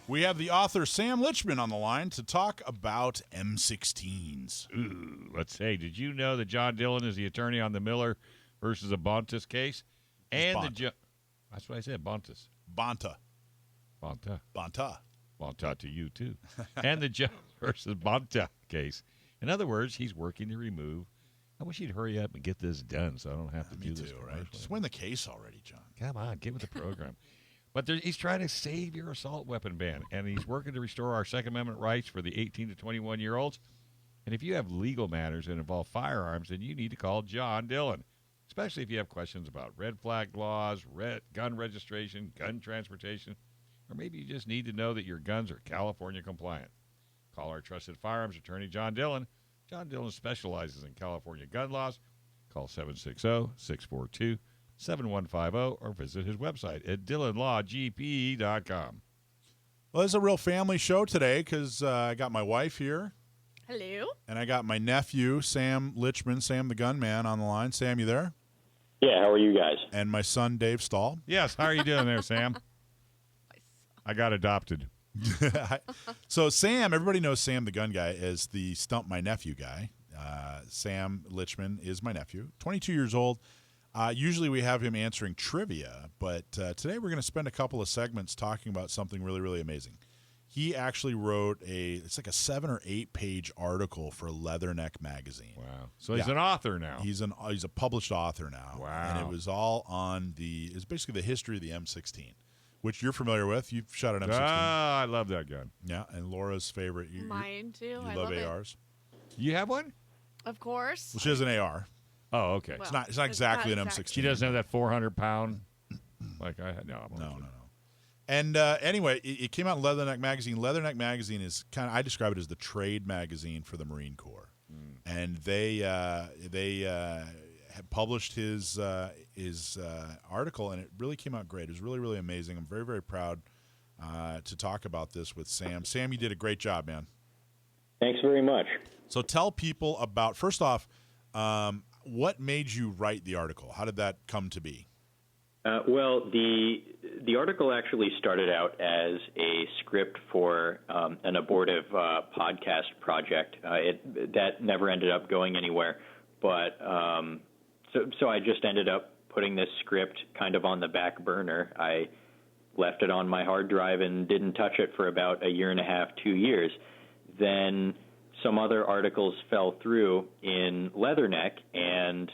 We have the author Sam Lichtman on the line to talk about M16s. Ooh, let's say, did you know that John Dillon is the attorney on the Miller versus Abontis case? And that's what I said, Bontis. Bonta. Bonta to you, too. And the Jones versus Bonta case. In other words, he's working to remove. I wish he'd hurry up and get this done so I don't have to do this. Right? Just win the case already, John. Come on, get with the program. But he's trying to save your assault weapon ban, and he's working to restore our Second Amendment rights for the 18 to 21-year-olds. And if you have legal matters that involve firearms, then you need to call John Dillon, especially if you have questions about red flag laws, gun registration, gun transportation, or maybe you just need to know that your guns are California compliant. Call our trusted firearms attorney, John Dillon. John Dillon specializes in California gun laws. Call 760-642-7150 or visit his website at DillonLawGP.com. Well, it's a real family show today because I got my wife here. Hello. And I got my nephew, Sam Lichtman, Sam the Gunman, on the line. Sam, you there? Yeah, how are you guys? And my son, Dave Stahl. Yes, how are you doing there, Sam? I got adopted. So Sam, everybody knows Sam the Gun Guy as the Stump My Nephew guy. Sam Lichtman is my nephew, 22 years old. Usually we have him answering trivia, but today we're going to spend a couple of segments talking about something really, really amazing. He actually wrote it's like a 7 or 8 page article for Leatherneck Magazine. Wow. So he's an author now. He's a published author now. Wow. And it was all on it's basically the history of the M16. Which you're familiar with. You've shot an M16. Ah, I love that gun. Yeah, and Laura's favorite. Mine, too. You I love love ARs. You have one? Of course. Well, she has an AR. Oh, okay. Well, It's not exactly an M16. She doesn't have that 400-pound. Like I had. No. And anyway, it came out in Leatherneck Magazine. Leatherneck Magazine is I describe it as the trade magazine for the Marine Corps. And they had published his article, and it really came out great. It was really, really amazing. I'm very, very proud to talk about this with Sam. Sam, you did a great job, man. Thanks very much. So tell people about, first off, what made you write the article? How did that come to be? Well, the article actually started out as a script for an abortive podcast project. That never ended up going anywhere, but so I just ended up putting this script kind of on the back burner. I left it on my hard drive and didn't touch it for about a year and a half, 2 years. Then some other articles fell through in Leatherneck, and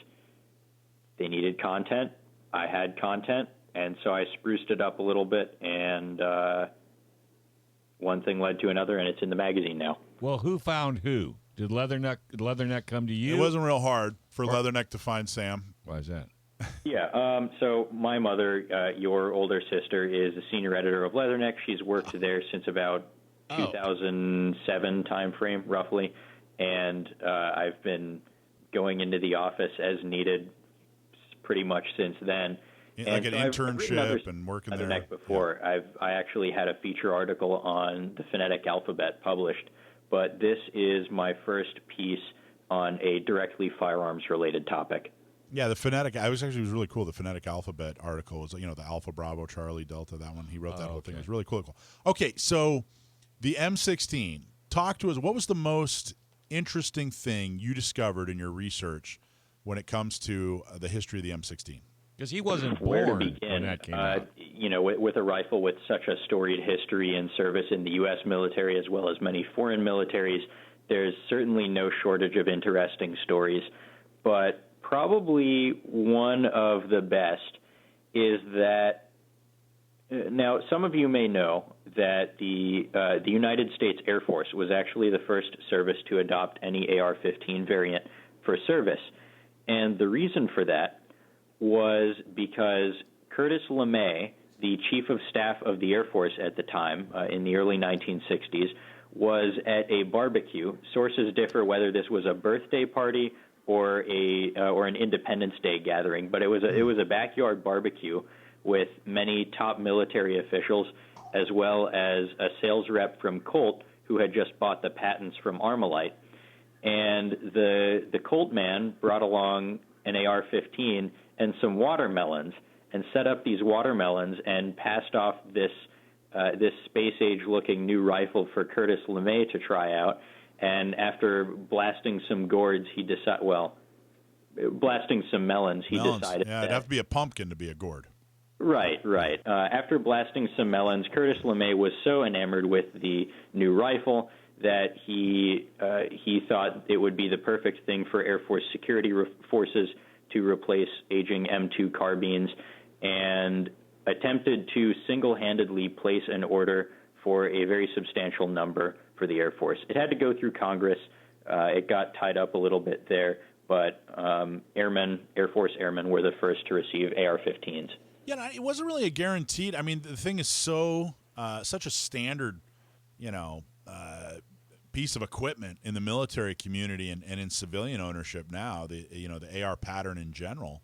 they needed content. I had content, and so I spruced it up a little bit, and one thing led to another, and it's in the magazine now. Well, who found who? Did Leatherneck come to you? It wasn't real hard for Leatherneck to find Sam. Why is that? Yeah, so my mother, your older sister, is the senior editor of Leatherneck. She's worked there since about 2007 timeframe, roughly, and I've been going into the office as needed pretty much since then. Yeah, like an internship and working there. Before. Yeah. I actually had a feature article on the phonetic alphabet published, but this is my first piece on a directly firearms-related topic. Yeah, the phonetic. It was really cool. The phonetic alphabet article was, the Alpha, Bravo, Charlie, Delta. That one, he wrote that whole thing. It was really cool. Okay, so the M16. Talk to us. What was the most interesting thing you discovered in your research when it comes to the history of the M16? Because he wasn't Where born to begin? when that came out. With a rifle with such a storied history and service in the U.S. military as well as many foreign militaries, there's certainly no shortage of interesting stories. But probably one of the best is that, now some of you may know that the United States Air Force was actually the first service to adopt any AR-15 variant for service. And the reason for that was because Curtis LeMay, the chief of staff of the Air Force at the time, in the early 1960s, was at a barbecue. Sources differ whether this was a birthday party or an Independence Day gathering, but it was a backyard barbecue with many top military officials, as well as a sales rep from Colt who had just bought the patents from Armalite. And the Colt man brought along an AR-15 and some watermelons and set up these watermelons and passed off this this space-age-looking new rifle for Curtis LeMay to try out. And after blasting some gourds, blasting some melons, he decided. Yeah, it'd have to be a pumpkin to be a gourd. Right. After blasting some melons, Curtis LeMay was so enamored with the new rifle that he thought it would be the perfect thing for Air Force security forces to replace aging M2 carbines, and attempted to single-handedly place an order for a very substantial number for the Air Force. It had to go through Congress. It got tied up a little bit there, but Air Force airmen were the first to receive AR-15s. Yeah, it wasn't really a guaranteed. I mean, the thing is such a standard, piece of equipment in the military community and in civilian ownership now. The AR pattern in general,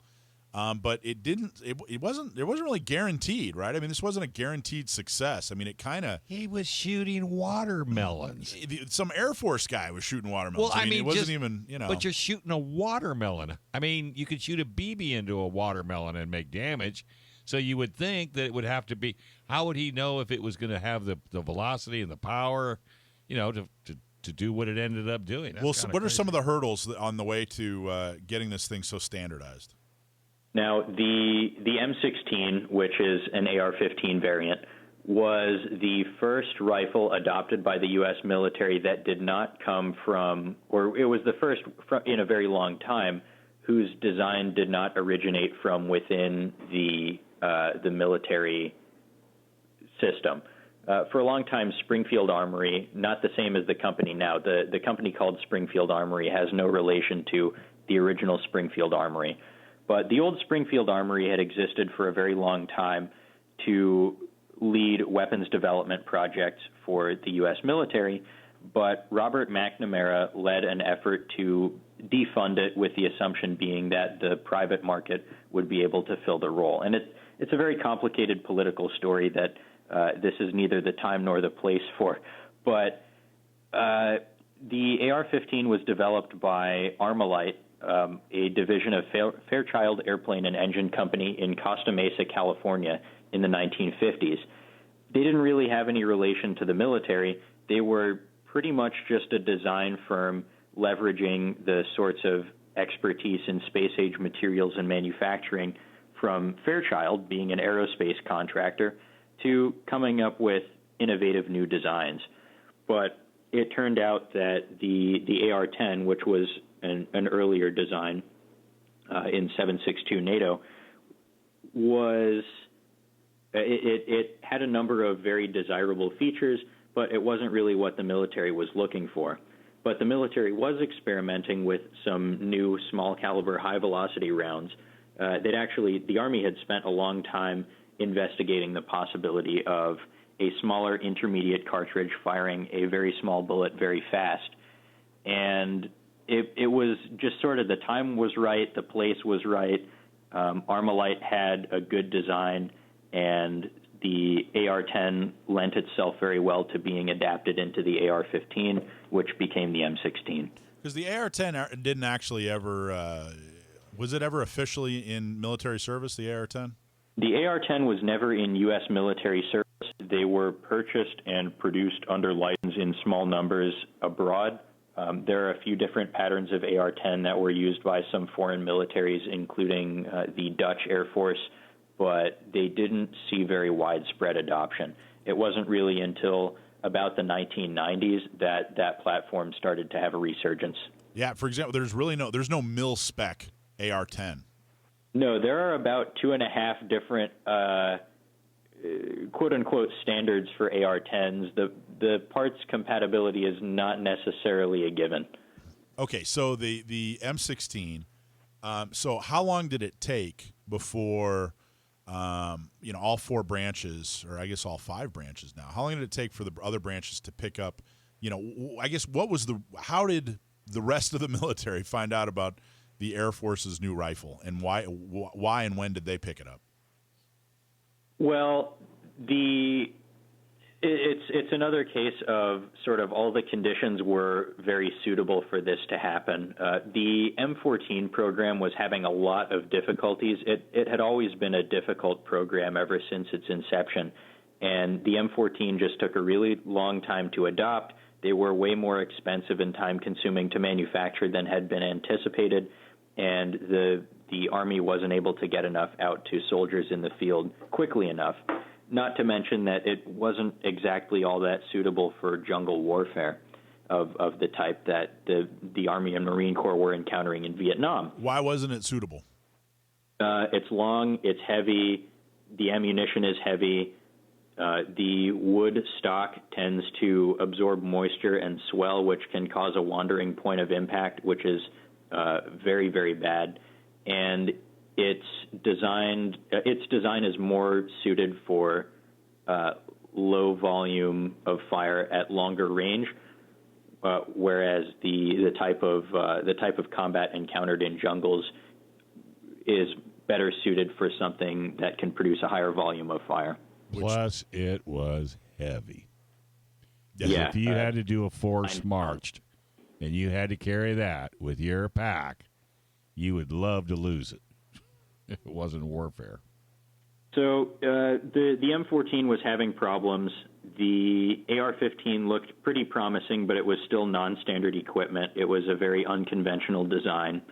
but it wasn't really guaranteed, right? I mean, this wasn't a guaranteed success. I mean, he was shooting watermelons. Some Air Force guy was shooting watermelons. Well, it wasn't even. But you're shooting a watermelon. I mean, you could shoot a BB into a watermelon and make damage. So you would think that it would have to be. How would he know if it was going to have the velocity and the power, to do what it ended up doing? Well, so what are some of the hurdles on the way to getting this thing so standardized? Now, the M16, which is an AR-15 variant, was the first rifle adopted by the U.S. military that did not come from, or it was the first in a very long time, whose design did not originate from within the military system. For a long time, Springfield Armory, not the same as the company now. The company called Springfield Armory has no relation to the original Springfield Armory. But the old Springfield Armory had existed for a very long time to lead weapons development projects for the U.S. military, but Robert McNamara led an effort to defund it, with the assumption being that the private market would be able to fill the role. And it's a very complicated political story that this is neither the time nor the place for. But the AR-15 was developed by Armalite, a division of Fairchild Airplane and Engine Company in Costa Mesa, California, in the 1950s. They didn't really have any relation to the military. They were pretty much just a design firm leveraging the sorts of expertise in space-age materials and manufacturing from Fairchild, being an aerospace contractor, to coming up with innovative new designs. But it turned out that the AR-10, which was an earlier design in 7.62 NATO, it had a number of very desirable features, but it wasn't really what the military was looking for. But the military was experimenting with some new small caliber high velocity rounds the Army had spent a long time investigating the possibility of a smaller intermediate cartridge firing a very small bullet very fast. And it was just sort of, the time was right, the place was right. Armalite had a good design, and the AR-10 lent itself very well to being adapted into the AR-15, which became the M16. Because the AR-10 didn't actually ever, was it ever officially in military service, the AR-10? The AR-10 was never in U.S. military service. They were purchased and produced under license in small numbers abroad. There are a few different patterns of AR-10 that were used by some foreign militaries, including the Dutch Air Force, but they didn't see very widespread adoption. It wasn't really until about the 1990s that that platform started to have a resurgence. Yeah, for example, there's no mil-spec AR-10. No, there are about 2.5 different quote-unquote standards for AR-10s. The parts compatibility is not necessarily a given. Okay, so the M16, so how long did it take before, all 4 branches, or I guess all 5 branches now, how long did it take for the other branches to pick up, I guess how did the rest of the military find out about the Air Force's new rifle, and why and when did they pick it up? Well, it's another case of sort of all the conditions were very suitable for this to happen. The M14 program was having a lot of difficulties. It had always been a difficult program ever since its inception, And the M14 just took a really long time to adopt. They were way more expensive and time-consuming to manufacture than had been anticipated, and the Army wasn't able to get enough out to soldiers in the field quickly enough. Not to mention that it wasn't exactly all that suitable for jungle warfare of the type that the Army and Marine Corps were encountering in Vietnam. Why wasn't it suitable? It's long, it's heavy, the ammunition is heavy. The wood stock tends to absorb moisture and swell, which can cause a wandering point of impact, which is very, very bad. And its design is more suited for low volume of fire at longer range, whereas the type of combat encountered in jungles is better suited for something that can produce a higher volume of fire. Plus, it was heavy. Yeah, if you had to do a forced march and you had to carry that with your pack, you would love to lose it if it wasn't warfare. So the M14 was having problems. The AR-15 looked pretty promising, but it was still non-standard equipment. It was a very unconventional design.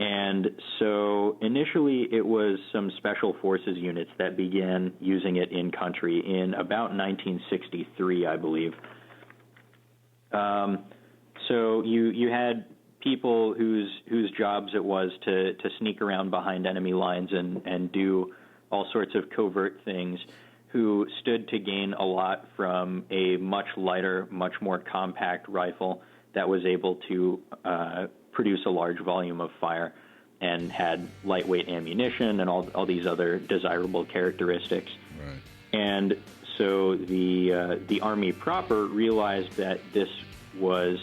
And so initially it was some special forces units that began using it in country in about 1963, I believe. So you had people whose jobs it was to sneak around behind enemy lines and do all sorts of covert things, who stood to gain a lot from a much lighter, much more compact rifle that was able to produce a large volume of fire and had lightweight ammunition and all these other desirable characteristics. Right. And so the Army proper realized that this was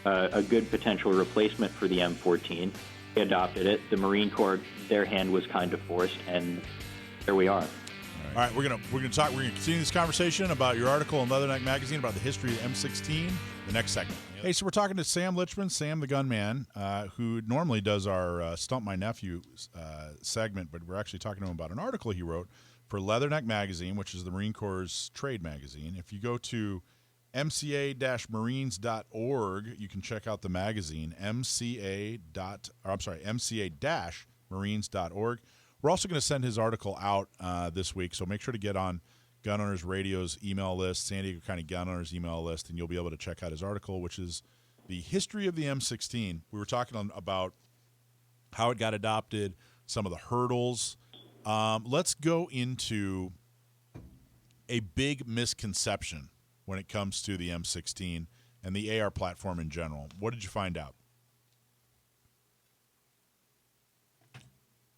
a good potential replacement for the M14. They adopted it. The Marine Corps, their hand was kind of forced, and there we are. All right, we're gonna continue this conversation about your article in Leatherneck Magazine about the history of M16. The next segment. Hey, so we're talking to Sam Lichtman, Sam the Gunman, who normally does our Stump My Nephew segment, but we're actually talking to him about an article he wrote for Leatherneck Magazine, which is the Marine Corps' trade magazine. If you go to mca-marines.org, you can check out the magazine, mca-marines.org. We're also going to send his article out this week, so make sure to get on Gun Owners Radio's email list, San Diego County Gun Owners email list, and you'll be able to check out his article, which is the history of the M16. We were talking about how it got adopted, some of the hurdles. Let's go into a big misconception when it comes to the M16 and the AR platform in general. What did you find out?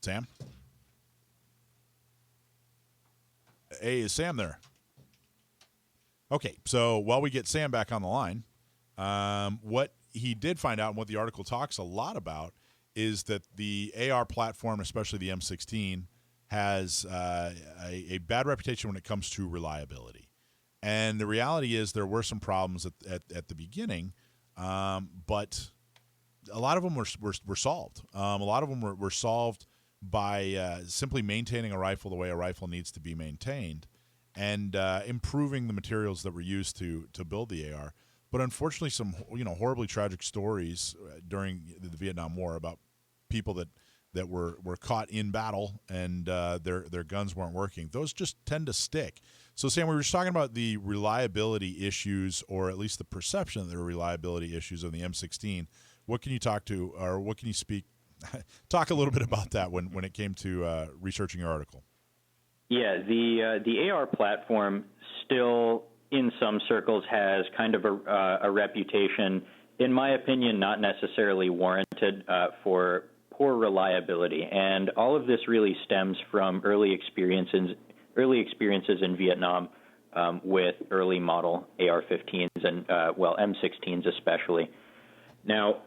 Sam? Hey, is Sam there? Okay, so while we get Sam back on the line, what he did find out and what the article talks a lot about is that the AR platform, especially the M16, has a bad reputation when it comes to reliability. And the reality is there were some problems at the beginning, but a lot of them were solved. A lot of them were solved by simply maintaining a rifle the way a rifle needs to be maintained and improving the materials that were used to build the AR. But unfortunately, some horribly tragic stories during the Vietnam War about people that were caught in battle and their guns weren't working. Those just tend to stick. So, Sam, we were just talking about the reliability issues, or at least the perception that there are reliability issues of the M16. What can you talk a little bit about that when it came to researching your article? Yeah, the AR platform still, in some circles, has kind of a reputation, in my opinion, not necessarily warranted for poor reliability. And all of this really stems from early experiences in Vietnam with early model AR-15s and, M16s especially. Now,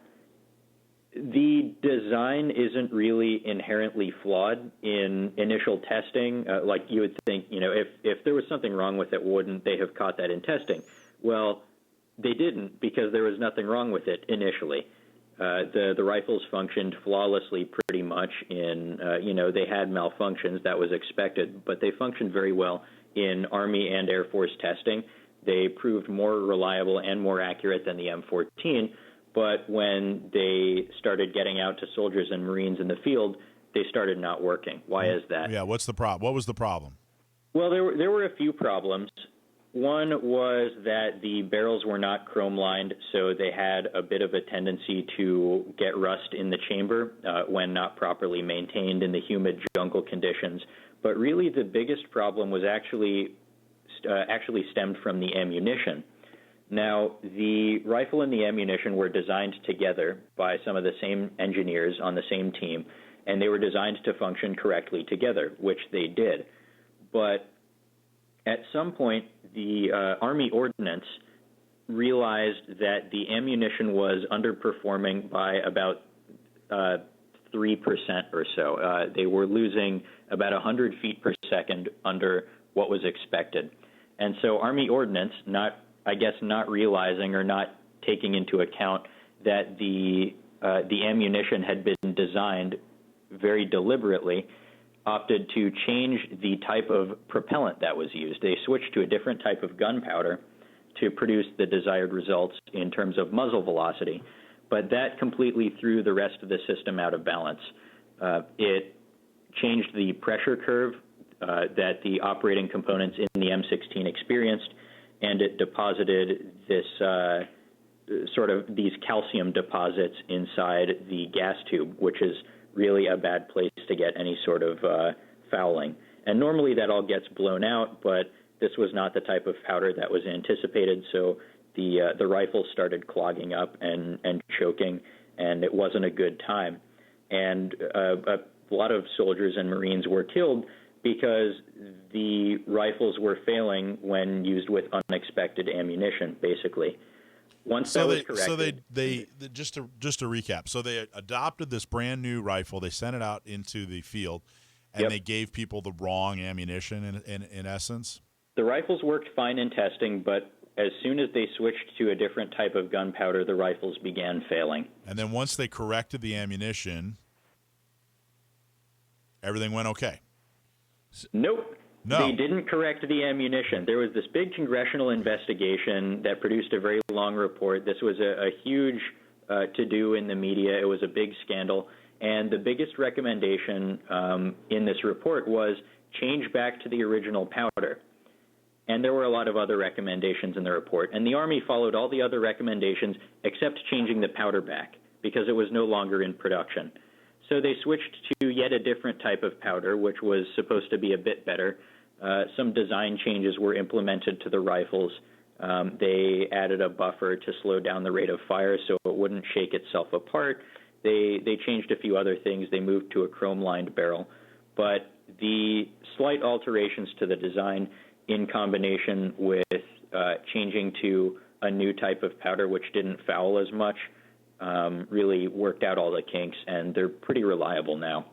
the design isn't really inherently flawed in initial testing. Like you would think, if there was something wrong with it, wouldn't they have caught that in testing? Well, they didn't, because there was nothing wrong with it initially. The rifles functioned flawlessly pretty much in, they had malfunctions, that was expected, but they functioned very well in Army and Air Force testing. They proved more reliable and more accurate than the M14, but when they started getting out to soldiers and Marines in the field, they started not working. Why is that? Yeah, what's the problem? What was the problem? Well, there were a few problems. One was that the barrels were not chrome-lined, so they had a bit of a tendency to get rust in the chamber when not properly maintained in the humid jungle conditions. But really the biggest problem was actually stemmed from the ammunition. Now, the rifle and the ammunition were designed together by some of the same engineers on the same team, and they were designed to function correctly together, which they did. But at some point, the Army Ordnance realized that the ammunition was underperforming by about 3% or so. They were losing about 100 feet per second under what was expected. And so Army Ordnance, not realizing or not taking into account that the ammunition had been designed very deliberately, opted to change the type of propellant that was used. They switched to a different type of gunpowder to produce the desired results in terms of muzzle velocity, but that completely threw the rest of the system out of balance. It changed the pressure curve that the operating components in the M16 experienced, and it deposited this these calcium deposits inside the gas tube, which is really a bad place to get any sort of fouling. And normally that all gets blown out, but this was not the type of powder that was anticipated, so the rifle started clogging up and choking, and it wasn't a good time. And a lot of soldiers and Marines were killed because the rifles were failing when used with unexpected ammunition, basically. Once that was corrected, they just to recap. So they adopted this brand new rifle. They sent it out into the field, and they gave people the wrong ammunition. In essence, the rifles worked fine in testing, but as soon as they switched to a different type of gunpowder, the rifles began failing. And then once they corrected the ammunition, everything went okay. Nope. No. They didn't correct the ammunition. There was this big congressional investigation that produced a very long report. This was a huge to-do in the media. It was a big scandal. And the biggest recommendation in this report was change back to the original powder. And there were a lot of other recommendations in the report. And the Army followed all the other recommendations except changing the powder back because it was no longer in production. So they switched to yet a different type of powder, which was supposed to be a bit better. Some design changes were implemented to the rifles. They added a buffer to slow down the rate of fire so it wouldn't shake itself apart. They changed a few other things. They moved to a chrome-lined barrel. But the slight alterations to the design in combination with changing to a new type of powder which didn't foul as much really worked out all the kinks, and they're pretty reliable now.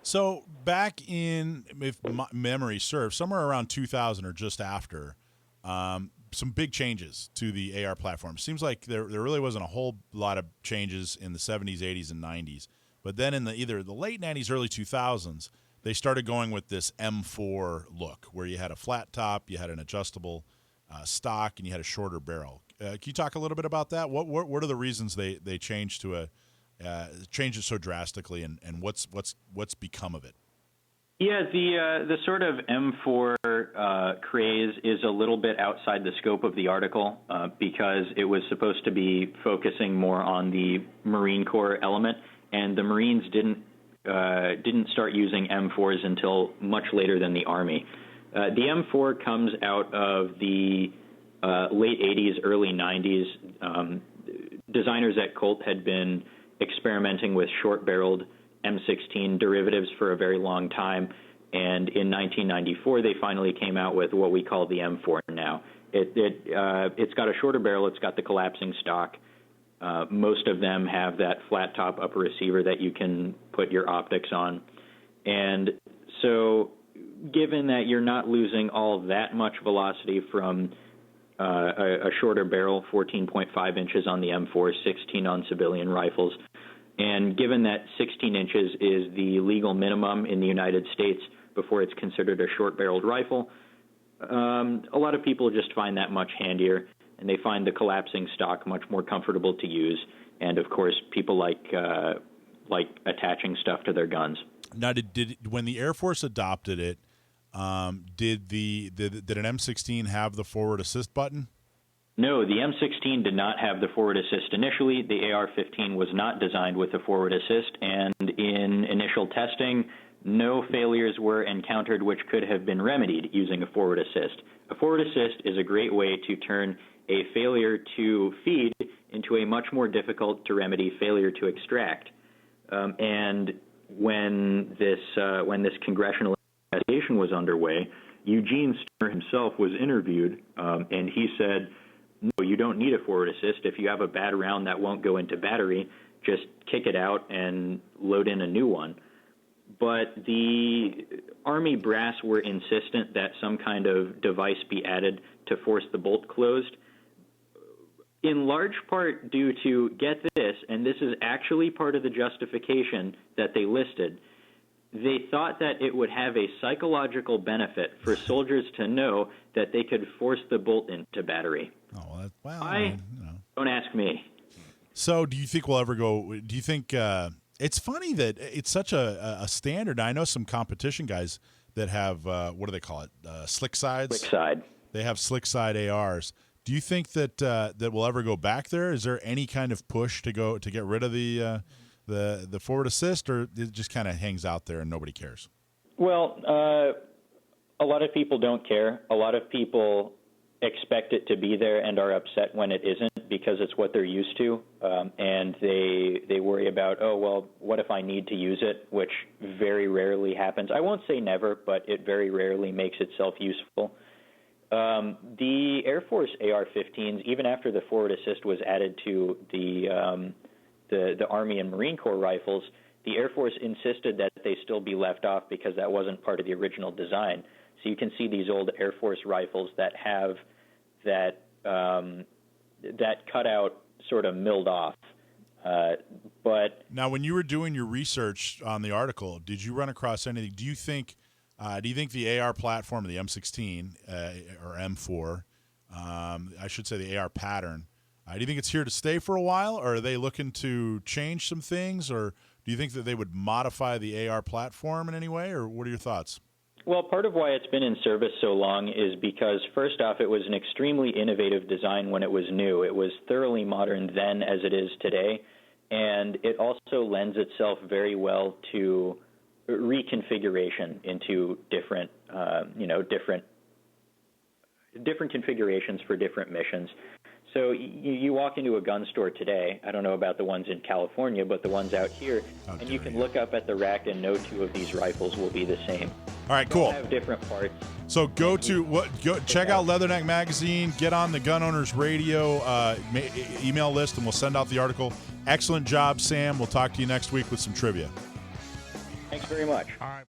So back in, if memory serves, somewhere around 2000 or just after, some big changes to the AR platform. Seems like there really wasn't a whole lot of changes in the 70s, 80s, and 90s. But then in either the late 90s, early 2000s, they started going with this M4 look, where you had a flat top, you had an adjustable stock, and you had a shorter barrel. Can you talk a little bit about that? What are the reasons they changed to change it so drastically, and what's become of it? Yeah, the sort of M4 craze is a little bit outside the scope of the article because it was supposed to be focusing more on the Marine Corps element, and the Marines didn't start using M4s until much later than the Army. The M4 comes out of the late 80s, early 90s. Designers at Colt had been experimenting with short-barreled M16 derivatives for a very long time, and in 1994 they finally came out with what we call the M4 now. It's got a shorter barrel, it's got the collapsing stock. Most of them have that flat top upper receiver that you can put your optics on. And so given that you're not losing all that much velocity from a shorter barrel, 14.5 inches on the M4, 16 on civilian rifles, and given that 16 inches is the legal minimum in the United States before it's considered a short-barreled rifle, A lot of people just find that much handier, and they find the collapsing stock much more comfortable to use. And of course, people like attaching stuff to their guns. Now, did when the Air Force adopted it, did an M16 have the forward assist button? No, the M16 did not have the forward assist initially. The AR-15 was not designed with a forward assist, and in initial testing, no failures were encountered which could have been remedied using a forward assist. A forward assist is a great way to turn a failure to feed into a much more difficult to remedy failure to extract. And when this congressional investigation was underway, Eugene Stern himself was interviewed, and he said, no, you don't need a forward assist. If you have a bad round that won't go into battery, just kick it out and load in a new one. But the Army brass were insistent that some kind of device be added to force the bolt closed, in large part due to, get this, and this is actually part of the justification that they listed, they thought that it would have a psychological benefit for soldiers to know that they could force the bolt into battery. Oh, well, Don't ask me. So do you think we'll ever go, do you think, it's funny that it's such a standard. I know some competition guys that have, what do they call it? Slick sides? Slick side. They have slick side ARs. Do you think that that we'll ever go back there? Is there any kind of push to get rid of the forward assist, or it just kind of hangs out there and nobody cares? Well, a lot of people don't care. A lot of people expect it to be there and are upset when it isn't because it's what they're used to, and they worry about, oh, well, what if I need to use it, which very rarely happens. I won't say never, but it very rarely makes itself useful. The Air Force Ar-15s, even after the forward assist was added to the Army and Marine Corps rifles, the Air Force insisted that they still be left off because that wasn't part of the original design. So you can see these old Air Force rifles that have that cutout sort of milled off. But now, when you were doing your research on the article, did you run across anything? Do you think the AR platform, the M16 or M4, I should say the AR pattern, do you think it's here to stay for a while, or are they looking to change some things, or do you think that they would modify the AR platform in any way, or what are your thoughts? Well, part of why it's been in service so long is because, first off, it was an extremely innovative design when it was new. It was thoroughly modern then as it is today, and it also lends itself very well to reconfiguration into different configurations for different missions. So you walk into a gun store today, I don't know about the ones in California, but the ones out here, and you can look up at the rack and no two of these rifles will be the same. All right, cool. They have different parts. So go check out Leatherneck Magazine, get on the Gun Owners radio email list, and we'll send out the article. Excellent job, Sam. We'll talk to you next week with some trivia. Thanks very much. All right.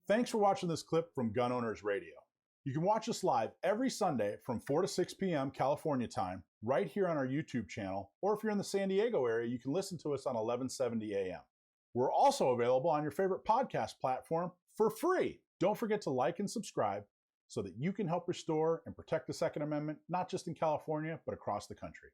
Thanks for watching this clip from Gun Owners Radio. You can watch us live every Sunday from 4 to 6 p.m. California time, right here on our YouTube channel, or if you're in the San Diego area, you can listen to us on 1170 a.m. We're also available on your favorite podcast platform for free. Don't forget to like and subscribe so that you can help restore and protect the Second Amendment, not just in California, but across the country.